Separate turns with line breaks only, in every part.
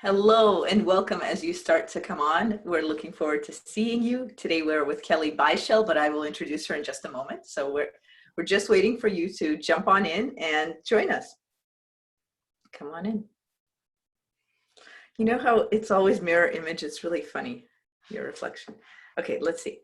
Hello and welcome as you start to come on. We're looking forward to seeing you. Today we're with Kelly Beischel, but I will introduce her in just a moment. So we're just waiting for you to jump on in and join us. Come on in. You know how it's always mirror image? It's really funny, your reflection. Okay, let's see.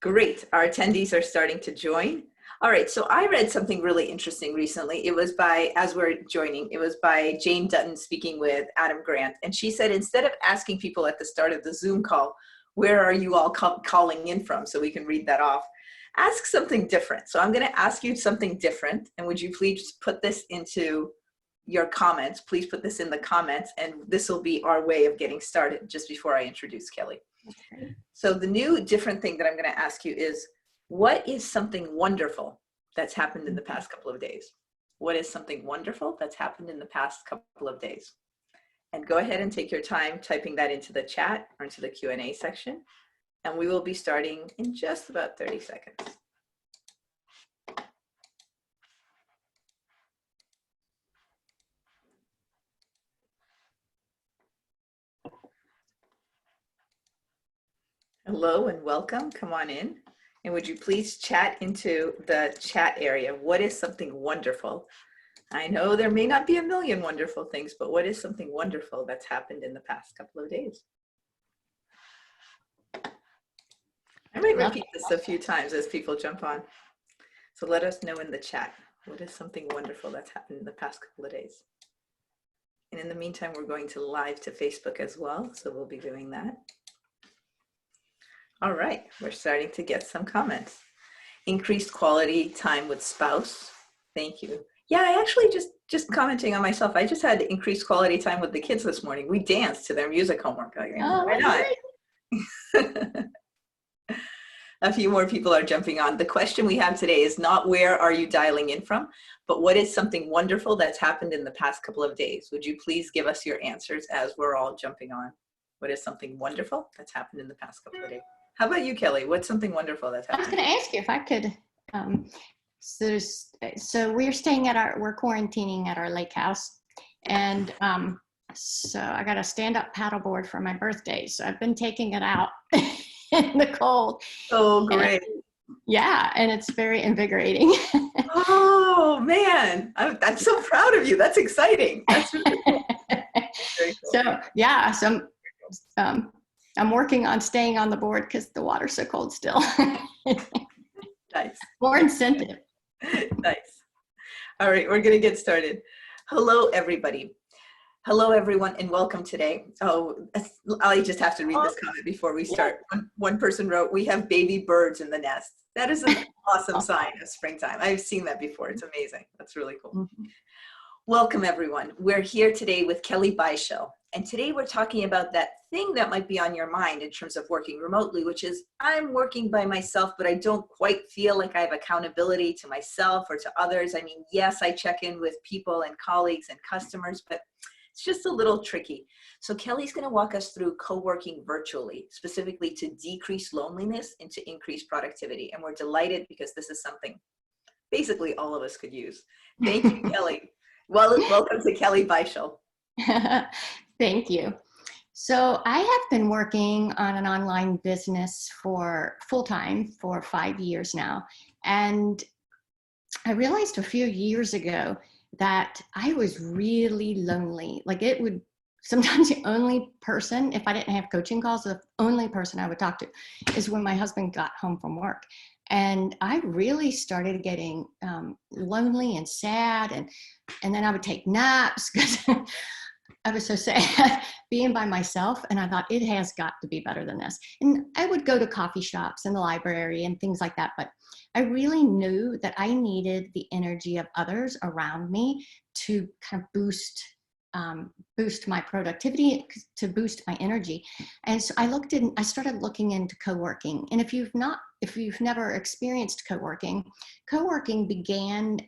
Great, our attendees are starting to join. All right, so I read something really interesting recently. It was by, as we're joining, it was by Jane Dutton speaking with Adam Grant. And she said, instead of asking people at the start of the Zoom call, where are you all calling in from? So we can read that off. Ask something different. So I'm gonna ask you something different. And would you please put this into your comments? Please put this in the comments. And this will be our way of getting started just before I introduce Kelly. Okay. So the new different thing that I'm gonna ask you is, what is something wonderful that's happened in the past couple of days? What is something wonderful that's happened in the past couple of days? And go ahead and take your time typing that into the chat or into the Q&A section. And we will be starting in just about 30 seconds. Hello and welcome, come on in. And would you please chat into the chat area? What is something wonderful? I know there may not be a million wonderful things, but what is something wonderful that's happened in the past couple of days? I might repeat this a few times as people jump on. So let us know in the chat, what is something wonderful that's happened in the past couple of days? And in the meantime, we're going to live to Facebook as well, so we'll be doing that. All right, we're starting to get some comments. Increased quality time with spouse. Thank you. Yeah, I actually just commenting on myself. I just had increased quality time with the kids this morning. We danced to their music homework. Why not? A few more people are jumping on. The question we have today is not where are you dialing in from, but what is something wonderful that's happened in the past couple of days? Would you please give us your answers as we're all jumping on? What is something wonderful that's happened in the past couple of days? How about you, Kelly? What's something wonderful that's happened?
I was going to ask you if I could. So we're quarantining at our lake house, and so I got a stand-up paddleboard for my birthday. So I've been taking it out in the cold.
Oh, great!
And it's very invigorating.
Oh man, I'm so proud of you. That's exciting. That's really cool. Very cool.
So yeah, I'm working on staying on the board because the water's so cold still.
Nice.
More incentive.
Nice. All right, we're going to get started. Hello, everybody. Hello, everyone, and welcome today. Oh, I just have to read this comment before we start. One person wrote, we have baby birds in the nest. That is an awesome sign of springtime. I've seen that before. It's amazing. That's really cool. Mm-hmm. Welcome, everyone. We're here today with Kelly Beischel. And today we're talking about that thing that might be on your mind in terms of working remotely, which is I'm working by myself, but I don't quite feel like I have accountability to myself or to others. I mean, yes, I check in with people and colleagues and customers, but it's just a little tricky. So Kelly's going to walk us through co-working virtually, specifically to decrease loneliness and to increase productivity. And we're delighted because this is something basically all of us could use. Thank you, Kelly. Well, welcome to Kelly Beischel.
Thank you. So I have been working on an online business for full-time for 5 years now. And I realized a few years ago that I was really lonely. Like sometimes the only person, if I didn't have coaching calls, the only person I would talk to is when my husband got home from work. And I really started getting lonely and sad. And then I would take naps because I was so sad being by myself. And I thought it has got to be better than this. And I would go to coffee shops and the library and things like that. But I really knew that I needed the energy of others around me to kind of boost my productivity, to boost my energy. And so I started looking into co-working. And if you've never experienced co-working began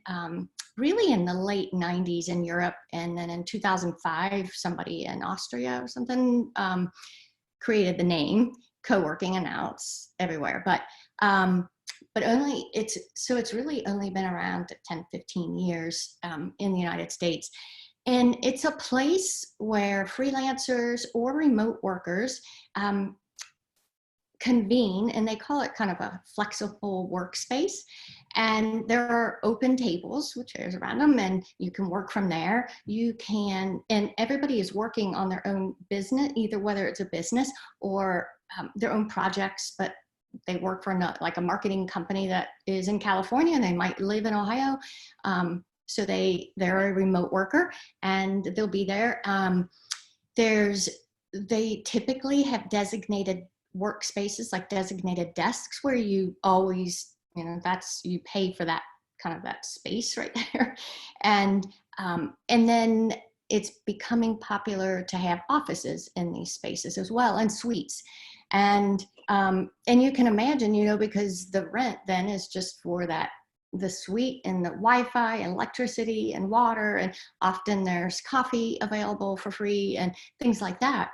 really in the late 90s in Europe. And then in 2005, somebody in Austria or something created the name co-working, and now it's everywhere. But it's really only been around 10, 15 years in the United States. And it's a place where freelancers or remote workers convene, and they call it kind of a flexible workspace. And there are open tables with chairs around them, and you can work from there. You can, and everybody is working on their own business, either whether it's a business or their own projects, but they work for like a marketing company that is in California, and they might live in Ohio. So they're a remote worker, and they'll be there. They typically have designated workspaces, like designated desks, where you always, you pay for that kind of that space right there. And then it's becoming popular to have offices in these spaces as well, and suites. And you can imagine, because the rent then is just for the suite and the Wi-Fi and electricity and water, and often there's coffee available for free and things like that.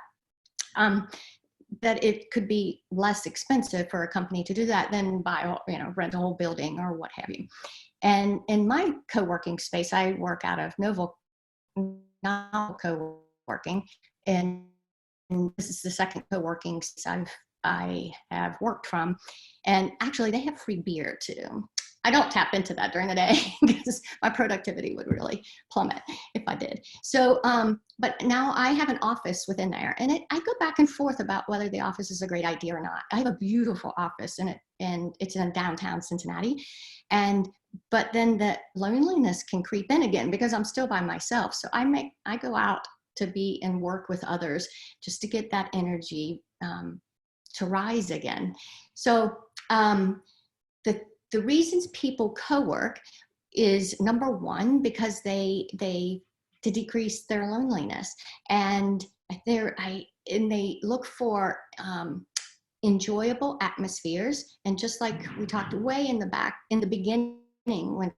That it could be less expensive for a company to do that than buy, rent a whole building or what have you. And in my co-working space, I work out of Novel Co-working, and this is the second co-working space I have worked from. And actually, they have free beer too. I don't tap into that during the day because my productivity would really plummet if I did. So, but now I have an office within there, and I go back and forth about whether the office is a great idea or not. I have a beautiful office, and it's in downtown Cincinnati, but then the loneliness can creep in again because I'm still by myself. So I go out to be and work with others just to get that energy to rise again. So the reasons people co-work is, number one, because they to decrease their loneliness, and they look for enjoyable atmospheres. And just like we talked way in the beginning when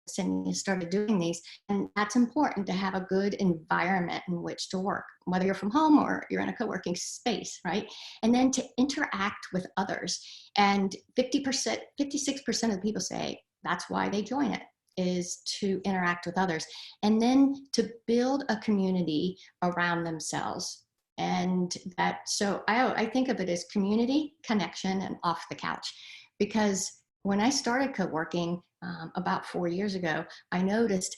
Cindy started doing these, and that's important to have a good environment in which to work, whether you're from home or you're in a co-working space, right? And then to interact with others. And 56% of the people say that's why they join it, is to interact with others, and then to build a community around themselves. And so I think of it as community, connection, and off the couch. Because when I started co-working about 4 years ago, I noticed,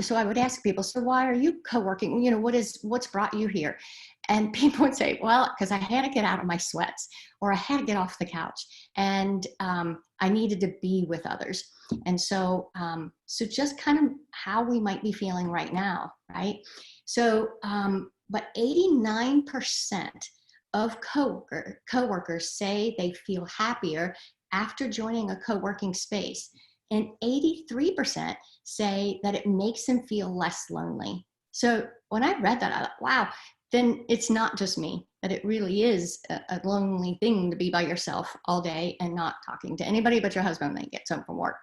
so I would ask people, so why are you co-working? What's brought you here? And people would say, well, because I had to get out of my sweats, or I had to get off the couch, and I needed to be with others. And so just kind of how we might be feeling right now, right? So, but 89% of coworkers say they feel happier after joining a co-working space. And 83% say that it makes them feel less lonely. So when I read that, I thought, wow, then it's not just me, that it really is a lonely thing to be by yourself all day and not talking to anybody but your husband when he gets home from work.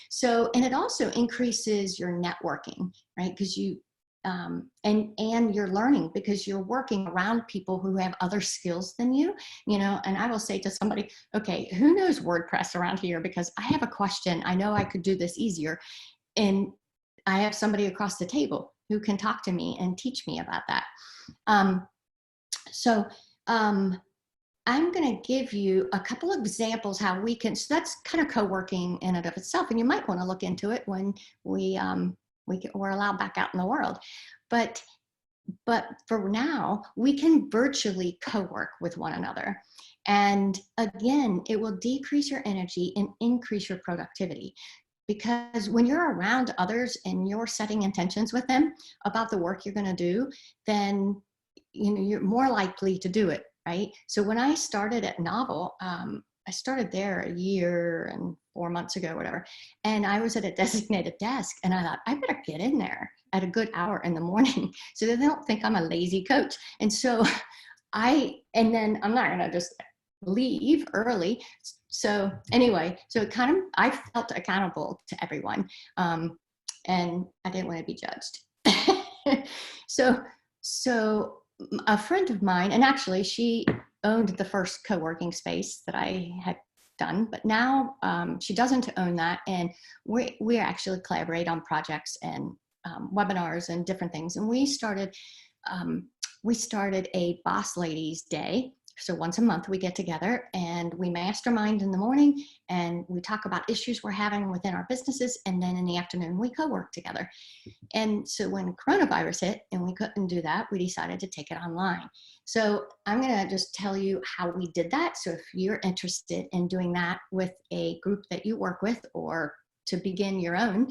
So, and it also increases your networking, right? Because and you're learning, because you're working around people who have other skills than you, and I will say to somebody, okay, who knows WordPress around here? Because I have a question. I know I could do this easier. And I have somebody across the table who can talk to me and teach me about that. I'm going to give you a couple of examples how we can, so that's kind of co-working in and of itself. And you might want to look into it when we're allowed back out in the world. But for now, we can virtually co-work with one another. And again, it will decrease your energy and increase your productivity. Because when you're around others and you're setting intentions with them about the work you're going to do, then you're more likely to do it, right? So when I started at Novel, I started there a year and 4 months ago, whatever. And I was at a designated desk, and I thought, I better get in there at a good hour in the morning so that they don't think I'm a lazy coach. And so and then I'm not going to just leave early. So anyway, I felt accountable to everyone. And I didn't want to be judged. So a friend of mine, and actually she owned the first co-working space that I had done, but now she doesn't own that, and we actually collaborate on projects and webinars and different things. And we started a Boss Ladies Day. So once a month we get together and we mastermind in the morning and we talk about issues we're having within our businesses. And then in the afternoon we co-work together. And so when coronavirus hit and we couldn't do that, we decided to take it online. So I'm going to just tell you how we did that. So if you're interested in doing that with a group that you work with or to begin your own.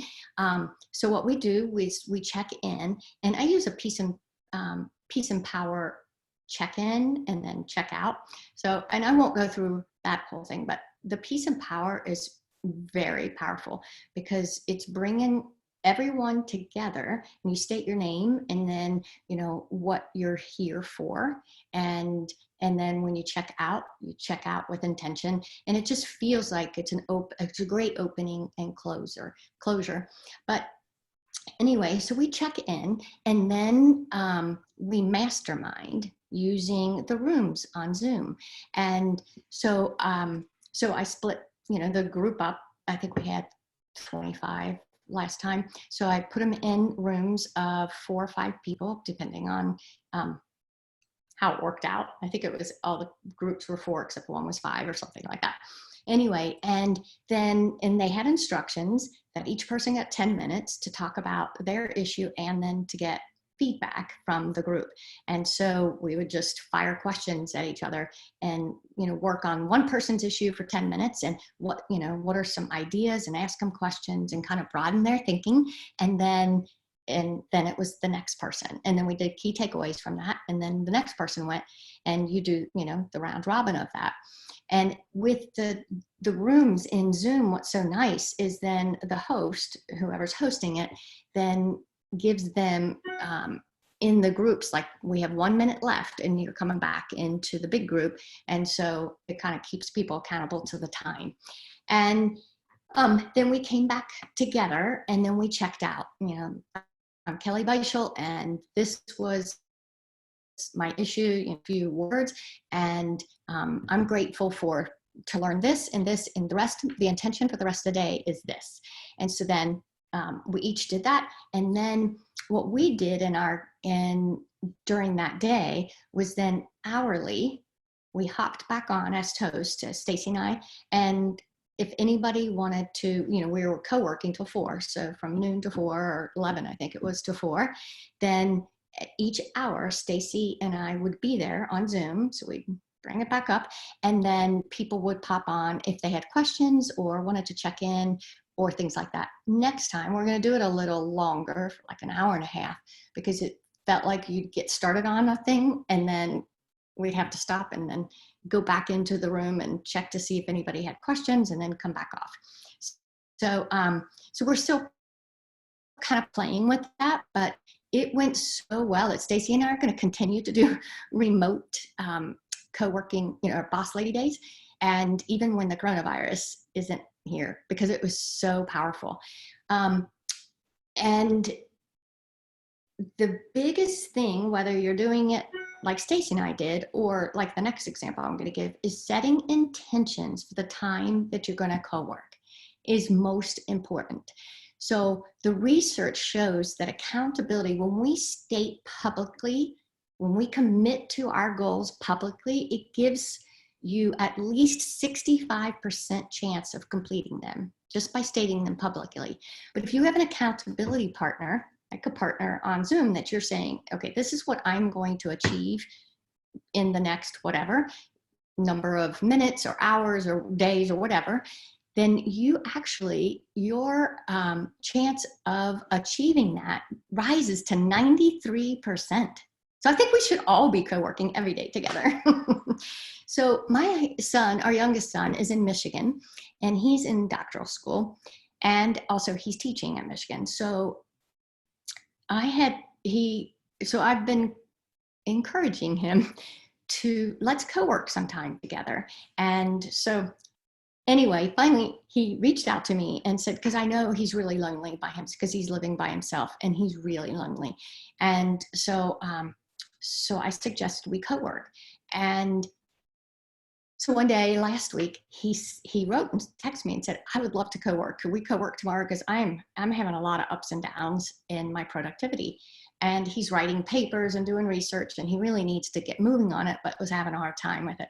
So what we do is we check in, and I use a peace and power check-in and then check out. So, and I won't go through that whole thing, but the peace and power is very powerful because it's bringing everyone together, and you state your name and then, you know, what you're here for. And then when you check out with intention, and it just feels like it's a great opening and closure. But anyway, so we check in and then we mastermind using the rooms on Zoom. And so I split, you know, the group up. I think we had 25 last time. So I put them in rooms of 4 or 5 people, depending on how it worked out. I think it was all the groups were 4 except one was 5 or something like that. Anyway, and they had instructions that each person got 10 minutes to talk about their issue and then to get feedback from the group. And so we would just fire questions at each other and, you know, work on one person's issue for 10 minutes and what are some ideas, and ask them questions and kind of broaden their thinking. And then it was the next person. And then we did key takeaways from that. And then the next person went, and you do, you know, the round robin of that. And with the rooms in Zoom, what's so nice is then the host, whoever's hosting it, then gives them in the groups, like we have 1 minute left and you're coming back into the big group. And so it kind of keeps people accountable to the time. And then we came back together and then we checked out. You know, I'm Kelly Beischel, and this was my issue in a few words. And I'm grateful to learn this and this, and the intention for the rest of the day is this. And so then we each did that. And then what we did during that day was then hourly, we hopped back on as hosts, Stacy and I, and if anybody wanted to, you know, we were co-working till 4, so from noon to 4 or 11, I think it was, to 4, then each hour, Stacy and I would be there on Zoom, so we'd bring it back up, and then people would pop on if they had questions or wanted to check in or things like that. Next time, we're going to do it a little longer, for like an hour and a half, because it felt like you'd get started on a thing, and then we'd have to stop and then go back into the room and check to see if anybody had questions and then come back off. So, so we're still kind of playing with that, but it went so well that Stacy and I are going to continue to do remote co-working, you know, Boss Lady Days. And even when the coronavirus isn't here, because it was so powerful. And the biggest thing, whether you're doing it like Stacy and I did, or like the next example I'm going to give, is setting intentions for the time that you're going to co-work is most important. So the research shows that accountability, when we state publicly, when we commit to our goals publicly, it gives you at least 65% chance of completing them just by stating them publicly. But if you have an accountability partner, like a partner on Zoom, that you're saying, okay, this is what I'm going to achieve in the next whatever number of minutes or hours or days or whatever, then your chance of achieving that rises to 93%. So I think we should all be co-working every day together. So my son, our youngest son, is in Michigan, and he's in doctoral school, and also he's teaching at Michigan. So I've been encouraging him to let's co-work sometime together. And so anyway, finally he reached out to me and said, because I know he's really lonely because he's living by himself and he's really lonely. And so I suggested we co-work. And So one day last week, he wrote and texted me and said, "I would love to co-work. Could we co-work tomorrow? Because I'm having a lot of ups and downs in my productivity." And he's writing papers and doing research, and he really needs to get moving on it, but was having a hard time with it.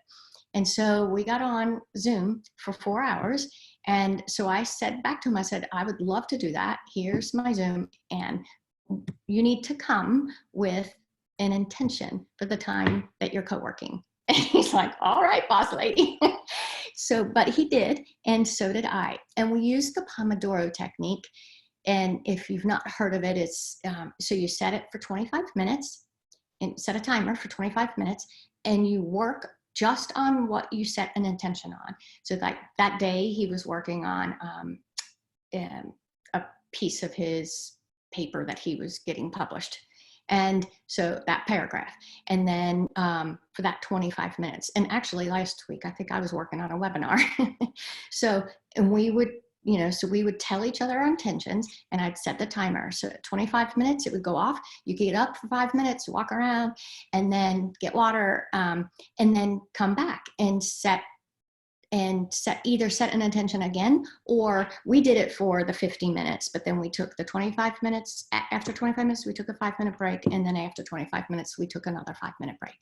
And so we got on Zoom for 4 hours. And so I said back to him, I said, "I would love to do that. Here's my Zoom, and you need to come with an intention for the time that you're co-working." And he's like, "All right, boss lady." So, but he did, and so did I. And we used the Pomodoro technique. And if you've not heard of it, it's so you set it for 25 minutes and set a timer for 25 minutes, and you work just on what you set an intention on. So that day he was working on a piece of his paper that he was getting published. And so that paragraph, and then for that 25 minutes, and actually last week, I think I was working on a webinar. So, and we would, so we would tell each other our intentions, and I'd set the timer. So at 25 minutes, it would go off. You get up for 5 minutes, walk around, and then get water, and then come back and either set an intention again, or we did it for the 50 minutes, but then we took the 25 minutes. After 25 minutes, we took a 5-minute break. And then after 25 minutes, we took another 5-minute break.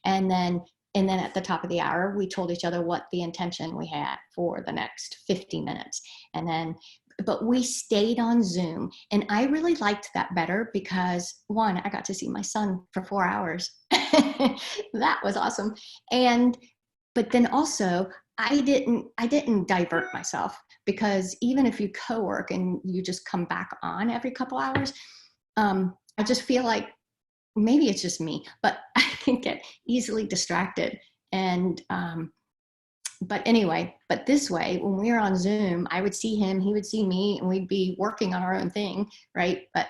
And then at the top of the hour, we told each other what the intention we had for the next 50 minutes. But we stayed on Zoom, and I really liked that better because, one, I got to see my son for 4 hours. That was awesome. But then also, I didn't divert myself, because even if you co-work and you just come back on every couple hours, I just feel like, maybe it's just me, but I can get easily distracted. And but this way, when we were on Zoom, I would see him, he would see me, and we'd be working on our own thing, right? But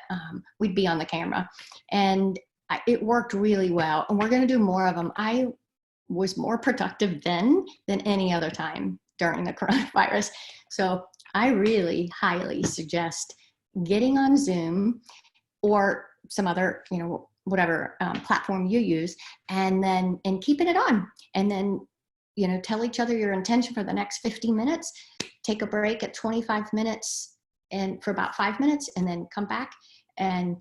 we'd be on the camera, and it worked really well. And we're going to do more of them. I was more productive then than any other time during the coronavirus. So I really highly suggest getting on Zoom or some other, whatever platform you use, and keeping it on. And then, tell each other your intention for the next 50 minutes, take a break at 25 minutes and for about 5 minutes, and then come back and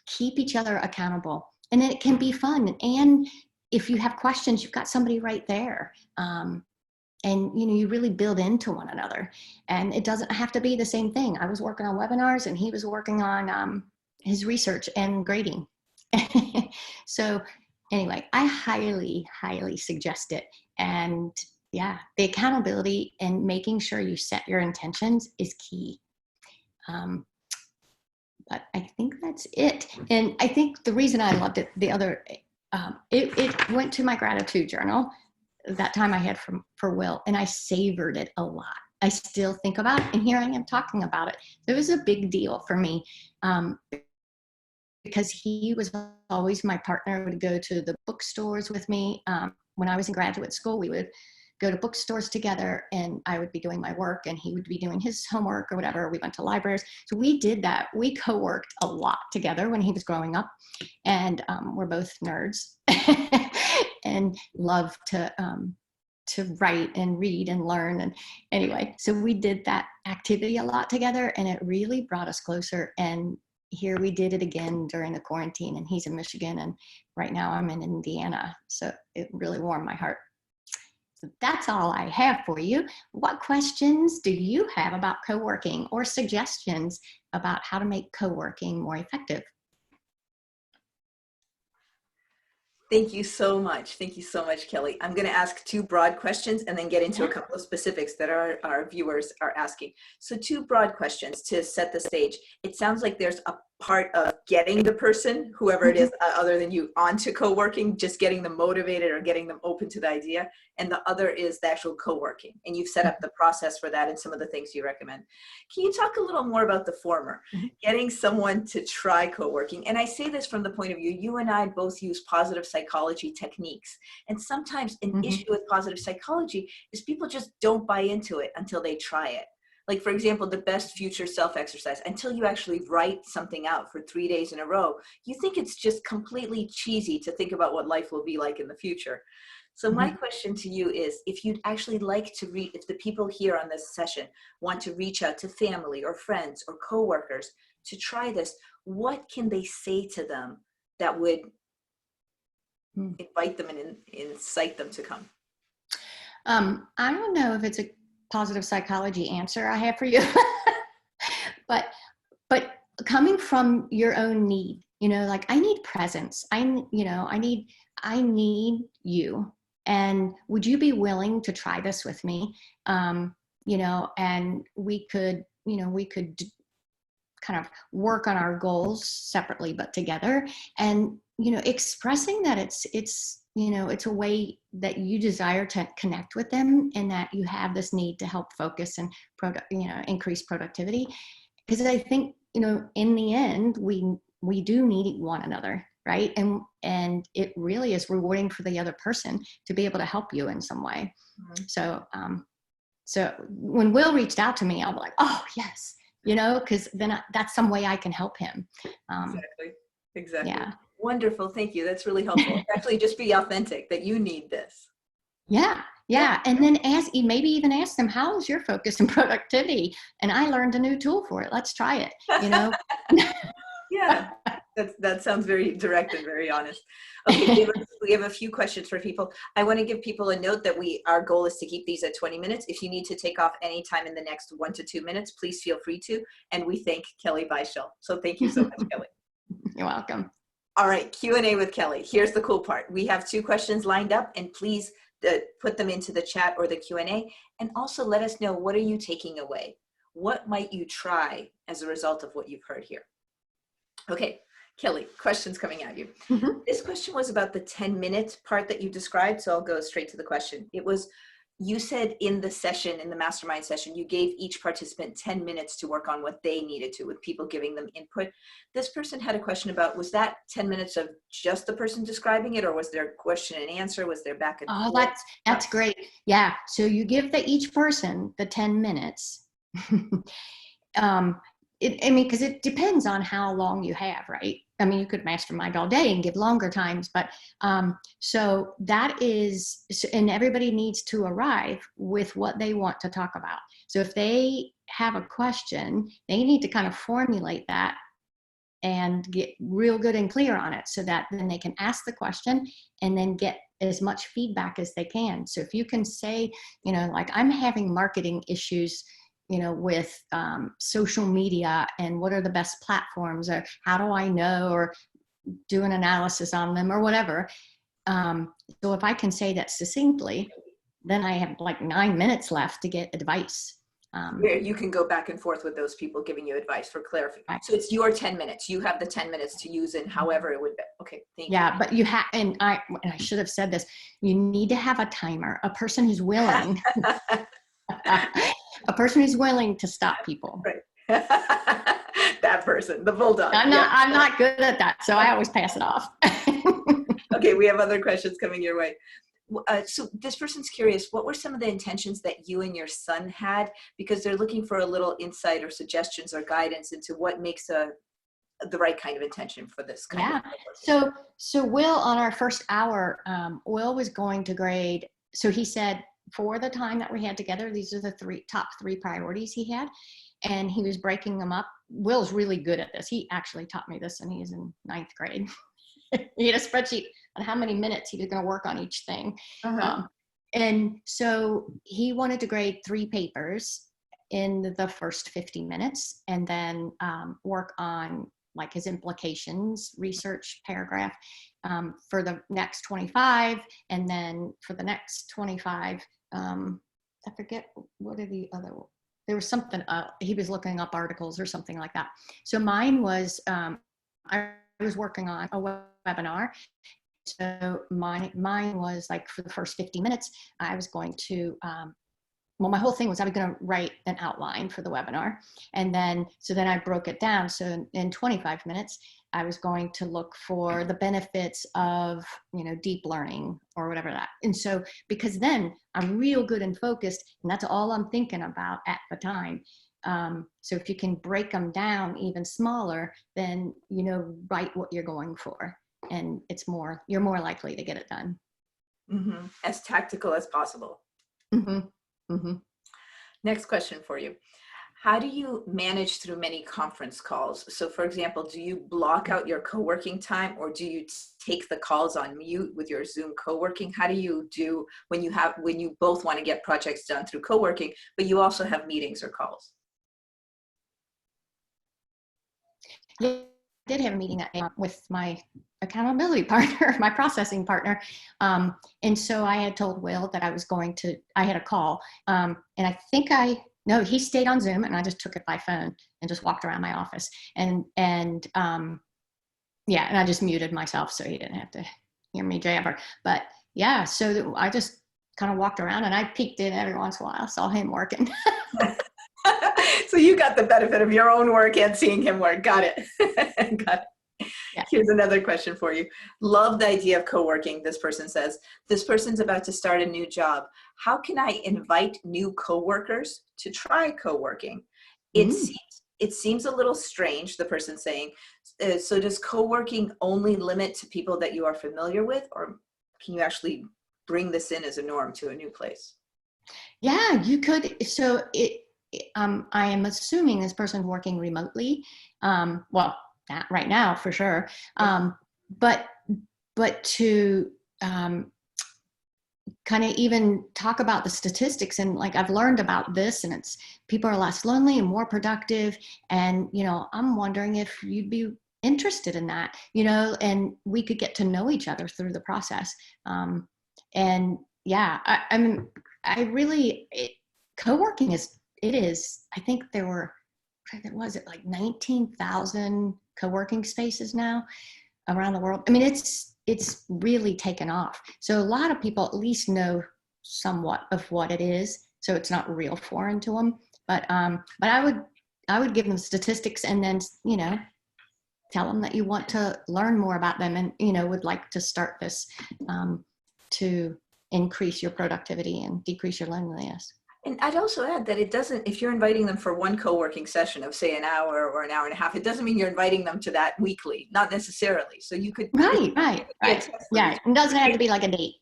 keep each other accountable. And then it can be fun. And if you have questions, you've got somebody right there. And, you really build into one another, and it doesn't have to be the same thing. I was working on webinars, and he was working on his research and grading. So anyway, I highly, highly suggest it. And the accountability and making sure you set your intentions is key. But I think that's it. And I think the reason I loved it, it went to my gratitude journal that time I had for Will, and I savored it a lot. I still think about it, and here I am talking about it. It was a big deal for me, because he was always my partner. Would go to the bookstores with me. When I was in graduate school, we would go to bookstores together, and I would be doing my work and he would be doing his homework or whatever. We went to libraries. So we did that. We co-worked a lot together when he was growing up, and we're both nerds and love to write and read and learn. And anyway, so we did that activity a lot together, and it really brought us closer. And here we did it again during the quarantine, and he's in Michigan, and right now I'm in Indiana. So it really warmed my heart. So that's all I have for you. What questions do you have about co-working, or suggestions about how to make co-working more effective?
Thank you so much. Thank you so much, Kelly. I'm going to ask 2 broad questions and then get into a couple of specifics that our viewers are asking. So 2 broad questions to set the stage. It sounds like there's a part of getting the person, whoever it is other than you, onto co-working, just getting them motivated or getting them open to the idea. And the other is the actual co-working. And you've set up the process for that and some of the things you recommend. Can you talk a little more about the former, getting someone to try co-working? And I say this from the point of view, you and I both use positive psychology techniques. And sometimes an issue with positive psychology is people just don't buy into it until they try it. Like, for example, the best future self exercise, until you actually write something out for 3 days in a row, you think it's just completely cheesy to think about what life will be like in the future. So my question to you is, if you'd actually like to read, if the people here on this session want to reach out to family or friends or coworkers to try this, what can they say to them that would invite them and incite them to come?
I don't know if it's a positive psychology answer I have for you, but coming from your own need, like I need presence. I need you. And would you be willing to try this with me? And we could kind of work on our goals separately, but together. And, expressing that it's a way that you desire to connect with them and that you have this need to help focus and increase productivity. Because I think, in the end, we do need one another, right? And it really is rewarding for the other person to be able to help you in some way. Mm-hmm. So when Will reached out to me, I was like, oh yes, because then that's some way I can help him.
Exactly.
Yeah.
Wonderful. Thank you. That's really helpful. Actually, just be authentic that you need this.
Yeah. And then maybe even ask them, how's your focus and productivity? And I learned a new tool for it. Let's try it,
Yeah, that sounds very direct and very honest. Okay, we have a few questions for people. I want to give people a note that our goal is to keep these at 20 minutes. If you need to take off any time in the next 1 to 2 minutes, please feel free to. And we thank Kelly Beischel. So thank you so much, Kelly.
You're welcome.
All right, Q&A with Kelly. Here's the cool part. We have 2 questions lined up, and please put them into the chat or the Q&A. And also let us know, what are you taking away? What might you try as a result of what you've heard here? Okay, Kelly, questions coming at you. Mm-hmm. This question was about the 10-minute part that you described, so I'll go straight to the question. It was, you said in the session, in the mastermind session, you gave each participant 10 minutes to work on what they needed to, with people giving them input. This person had a question about, was that 10 minutes of just the person describing it, or was there question and answer? Was there back and forth?
Oh, that's great. Yeah, so you give each person the 10 minutes. Because it depends on how long you have, right? I mean, you could mastermind all day and give longer times, but so that is, and everybody needs to arrive with what they want to talk about. So if they have a question, they need to kind of formulate that and get real good and clear on it, so that then they can ask the question and then get as much feedback as they can. So if you can say, like, I'm having marketing issues, with social media, and what are the best platforms, or how do I know, or do an analysis on them, or whatever. So if I can say that succinctly, then I have like 9 minutes left to get advice.
Where you can go back and forth with those people giving you advice for clarification. Right. So it's your 10 minutes. You have the 10 minutes to use in however it would be. Okay, thank you.
Yeah, but you have, and I should have said this, you need to have a timer, a person who's willing. A person who's willing to stop people.
Right. That person, the bulldog.
I'm not good at that, so I always pass it off.
Okay, we have other questions coming your way. So this person's curious, what were some of the intentions that you and your son had? Because they're looking for a little insight or suggestions or guidance into what makes the right kind of intention for this kind of.
So Will, on our first hour, Will was going to grade. So he said, for the time that we had together, these are the top three priorities he had. And he was breaking them up. Will's really good at this. He actually taught me this, and he is in 9th grade. He had a spreadsheet on how many minutes he was going to work on each thing. Uh-huh. And so he wanted to grade 3 papers in the first 50 minutes, and then work on like his implications research paragraph for the next 25. And then for the next 25, I forget what are the other, there was something, he was looking up articles or something like that. So mine was, I was working on a webinar. So mine was like, for the first 50 minutes, I was going to well, my whole thing was I was going to write an outline for the webinar. And then, so then I broke it down. So in 25 minutes, I was going to look for the benefits of, deep learning or whatever that. And so, because then I'm real good and focused, and that's all I'm thinking about at the time. So if you can break them down even smaller, then, right what you're going for. And you're more likely to get it done.
Mm-hmm. As tactical as possible.
Mm-hmm. Mm-hmm.
Next question for you. How do you manage through many conference calls? So for example, do you block out your co-working time, or do you take the calls on mute with your Zoom co-working? How do you do when you both want to get projects done through co-working, but you also have meetings or calls?
Yeah, I did have a meeting that day with my accountability partner, my processing partner. And so I had told Will that I had a call. And I think no, he stayed on Zoom, and I just took it by phone and just walked around my office. And I just muted myself so he didn't have to hear me jabber. But yeah, so I just kind of walked around, and I peeked in every once in a while, saw him working.
So you got the benefit of your own work and seeing him work. Got it. Got it. Yeah. Here's another question for you. Love the idea of co-working. This person says, this person's about to start a new job. How can I invite new co-workers to try co-working? It seems a little strange, the person saying. So does co-working only limit to people that you are familiar with, or can you actually bring this in as a norm to a new place?
Yeah, you could. So I am assuming this person's working remotely. Well, not right now for sure. But to kind of even talk about the statistics, and like I've learned about this, and it's people are less lonely and more productive. And I'm wondering if you'd be interested in that, and we could get to know each other through the process. And yeah, co-working I think was it like 19,000 co-working spaces now around the world. I mean, it's really taken off. So a lot of people at least know somewhat of what it is. So it's not real foreign to them. But I would give them statistics, and then, tell them that you want to learn more about them, and, would like to start this to increase your productivity and decrease your loneliness.
And I'd also add that if you're inviting them for one co-working session of say an hour or an hour and a half, it doesn't mean you're inviting them to that weekly, not necessarily. So you could.
Right. Yeah, it doesn't have to be like a date.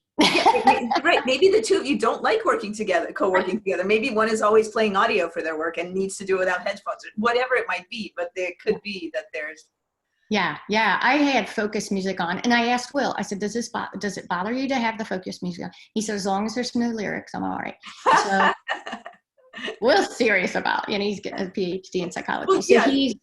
Right. Maybe the two of you don't like working together, co-working together. Maybe one is always playing audio for their work and needs to do it without headphones, or whatever it might be. But there could be that there's.
Yeah. I had focus music on, and I asked Will, I said, does it bother you to have the focus music on? He said, as long as there's no lyrics, I'm all right. So Will's serious about, he's getting a PhD in psychology.
Well,
so
yeah.
he's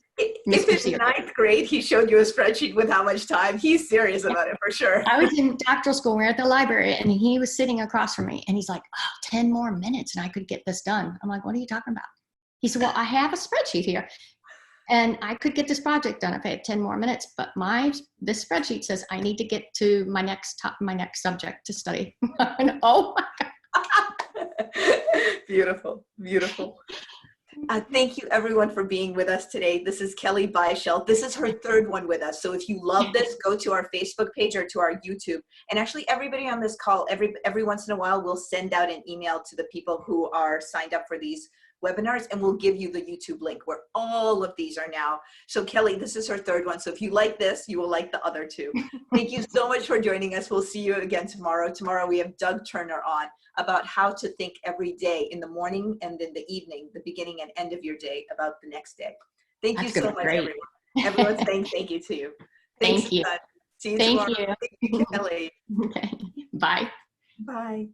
If it's ninth grade, he showed you a spreadsheet with how much time, he's serious about it for sure.
I was in doctoral school, we were at the library, and he was sitting across from me, and he's like, 10 more minutes and I could get this done. I'm like, what are you talking about? He said, well, I have a spreadsheet here, and I could get this project done if I had 10 more minutes, but this spreadsheet says I need to get to my next subject to study. And, oh my God.
Beautiful. Thank you everyone for being with us today. This is Kelly Beischel. This is her third one with us. So if you love this, go to our Facebook page or to our YouTube. And actually everybody on this call, every once in a while, we'll send out an email to the people who are signed up for these webinars, and we'll give you the YouTube link where all of these are now. So Kelly, this is her third one. So if you like this, you will like the other two. Thank you so much for joining us. We'll see you again tomorrow. Tomorrow we have Doug Turner on about how to think every day, in the morning and in the evening, the beginning and end of your day, about the next day. Thank you so much, everyone. Everyone's saying thank you to you. Thanks,
thank you.
See you tomorrow. Thank you, Kelly.
Okay. Bye.
Bye.